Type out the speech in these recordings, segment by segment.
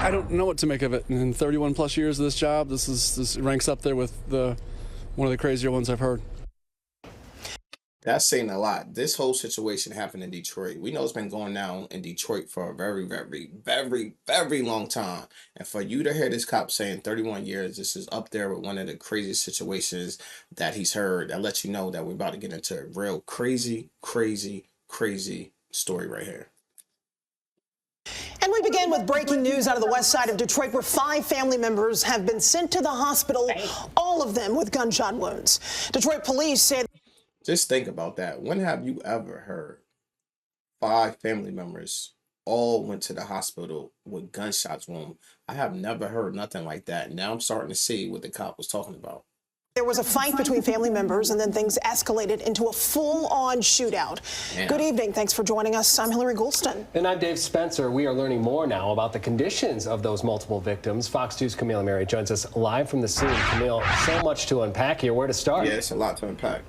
I don't know what to make of it. In 31 plus years of this job, this ranks up there with one of the crazier ones I've heard. That's saying a lot. This whole situation happened in Detroit. We know it's been going down in Detroit for a very, very, very, very long time. And for you to hear this cop saying 31 years, this is up there with one of the craziest situations that he's heard. That lets you know that we're about to get into a real crazy, crazy, crazy story right here. And we begin with breaking news out of the west side of Detroit, where 5 family members have been sent to the hospital, all of them with gunshot wounds. Detroit police say... Just think about that. When have you ever heard 5 family members all went to the hospital with gunshots wound? I have never heard nothing like that. Now I'm starting to see what the cop was talking about. There was a fight between family members, and then things escalated into a full-on shootout. Yeah. Good evening. Thanks for joining us. I'm Hillary Goulston. And I'm Dave Spencer. We are learning more now about the conditions of those multiple victims. Fox 2's Camille Mary joins us live from the scene. Camille, so much to unpack here. Where to start? Yeah, it's a lot to unpack.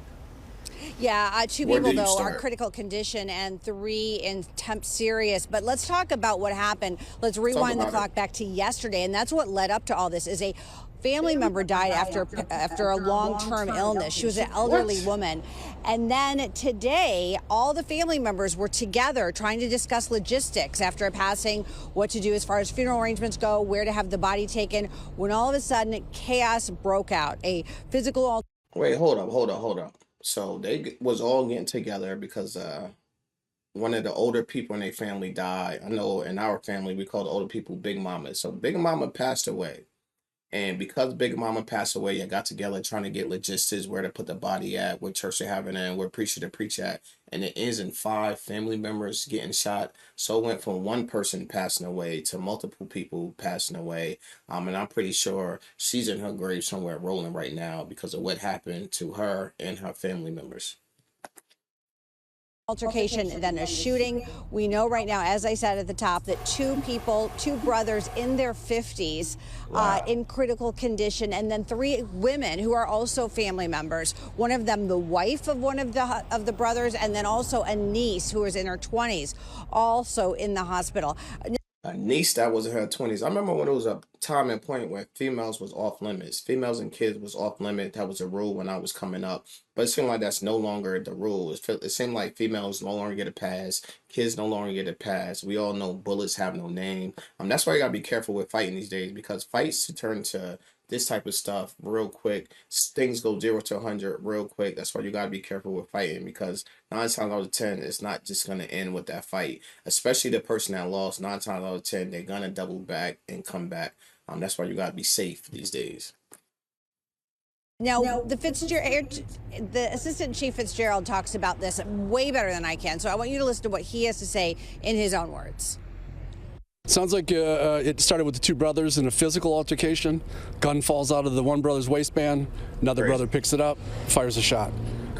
Yeah, 2 people, though, are critical condition and 3 in temp serious. But let's talk about what happened. Let's rewind the clock back to yesterday. And that's what led up to all this, is a family member died after a long-term illness. She was an elderly woman. And then today, all the family members were together trying to discuss logistics after a passing, what to do as far as funeral arrangements go, where to have the body taken, when all of a sudden chaos broke out. A physical... Wait, hold up. So they was all getting together because one of the older people in their family died. I know in our family, we call the older people Big Mama. So Big Mama passed away. And because Big Mama passed away, I got together trying to get logistics, where to put the body at, what church they're having in, where preacher to preach at. And it ends in 5 family members getting shot. So it went from one person passing away to multiple people passing away. And I'm pretty sure she's in her grave somewhere rolling right now because of what happened to her and her family members. Altercation and then a shooting. We know right now, as I said at the top, that 2 brothers in their 50s in critical condition, and then 3 women who are also family members. One of them, the wife of one of the brothers, and then also a niece who was in her 20s, also in the hospital. A niece that was in her 20s. I remember when it was a time and point where females was off limits. Females and kids was off limit. That was a rule when I was coming up. But it seemed like that's no longer the rule. It seemed like females no longer get a pass. Kids no longer get a pass. We all know bullets have no name. That's why you got to be careful with fighting these days, because fights turn to this type of stuff real quick. Things go 0 to 100 real quick. That's why you gotta be careful with fighting, because 9 times out of 10, it's not just gonna end with that fight. Especially the person that lost, 9 times out of 10, they're gonna double back and come back. That's why you gotta be safe these days. Now, the Assistant Chief Fitzgerald talks about this way better than I can. So I want you to listen to what he has to say in his own words. Sounds like it started with the 2 brothers in a physical altercation. Gun falls out of the one brother's waistband. Another brother picks it up, fires a shot.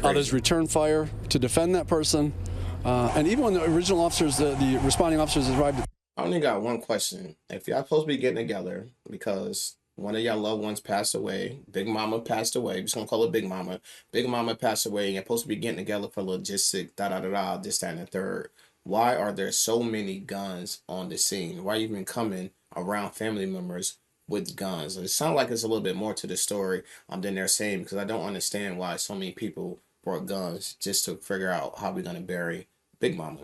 Others return fire to defend that person. And even when the original officers, the responding officers arrived. I only got one question. If y'all supposed to be getting together because one of y'all loved ones passed away, Big Mama passed away, we're just gonna call it Big Mama. Big Mama passed away, and you're supposed to be getting together for logistics, this, that, and the third. Why are there so many guns on the scene? Why even coming around family members with guns? It sounds like it's a little bit more to the story than they're saying, because I don't understand why so many people brought guns just to figure out how we're going to bury Big Mama.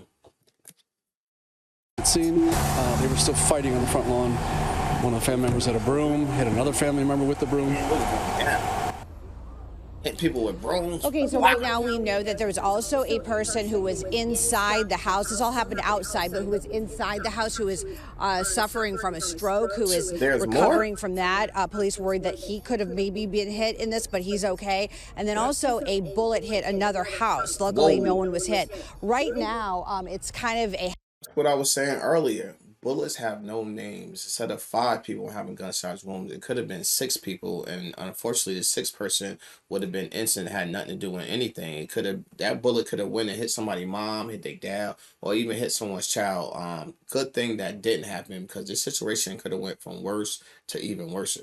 Scene, they were still fighting on the front lawn. One of the family members had a broom, hit another family member with the broom. Hit people with brooms. Okay, so right now we know that there was also a person who was inside the house. This all happened outside, but who was inside the house, who is suffering from a stroke, who is recovering from that. Police worried that he could have maybe been hit in this, but he's okay. And then also a bullet hit another house. Luckily, no one was hit. Right now, it's kind of a... What I was saying earlier. Bullets have no names. Instead of 5 people having gunshots wounds, it could have been 6 people, and unfortunately, the 6th person would have been innocent, had nothing to do with anything. It could have, that bullet could have went and hit somebody's mom, hit their dad, or even hit someone's child. Good thing that didn't happen, because the situation could have went from worse to even worse.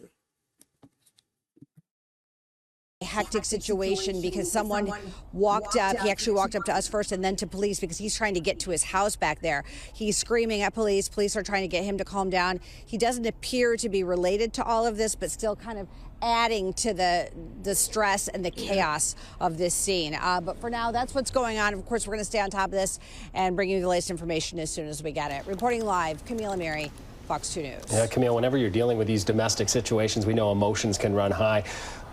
hectic situation because someone walked up. He actually walked up to us first and then to police because he's trying to get to his house back there. He's screaming at police. Police are trying to get him to calm down. He doesn't appear to be related to all of this, but still kind of adding to the stress and the chaos of this scene. But for now, that's what's going on. Of course, we're going to stay on top of this and bring you the latest information as soon as we get it. Reporting live, Camille Amiri, Fox 2 News. Yeah, Camille, whenever you're dealing with these domestic situations, we know emotions can run high.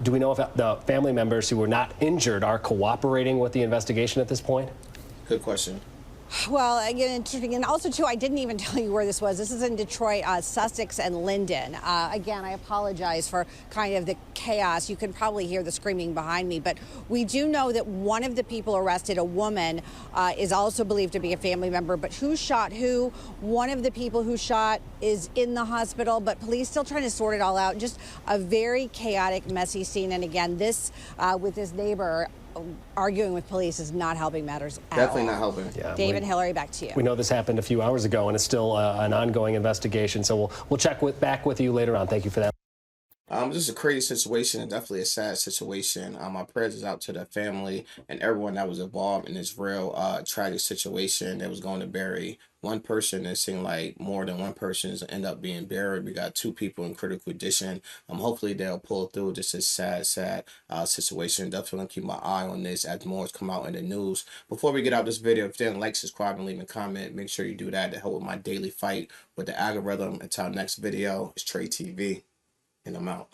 Do we know if the family members who were not injured are cooperating with the investigation at this point? Good question. Well, again, interesting. And also, too, I didn't even tell you where this was. This is in Detroit, Sussex and Linden. Again, I apologize for kind of the chaos. You can probably hear the screaming behind me. But we do know that one of the people arrested, a woman, is also believed to be a family member. But who shot who? One of the people who shot is in the hospital, but police still trying to sort it all out. Just a very chaotic, messy scene. And again, this with this neighbor arguing with police is not helping matters at Definitely all. not helping. Yeah, David, Hillary, back to you. We know this happened a few hours ago, and it's still an ongoing investigation. So we'll check back with you later on. Thank you for that. This is a crazy situation and definitely a sad situation. My prayers is out to the family and everyone that was involved in this real tragic situation that was going to bury one person. It seemed like more than one person is end up being buried. We got 2 people in critical condition. Hopefully they'll pull through. This is sad situation. Definitely gonna keep my eye on this as more come out in the news. Before we get out this video, if you didn't like, subscribe, and leave a comment, make sure you do that to help with my daily fight with the algorithm. Until our next video, it's Trey TV. And I'm out.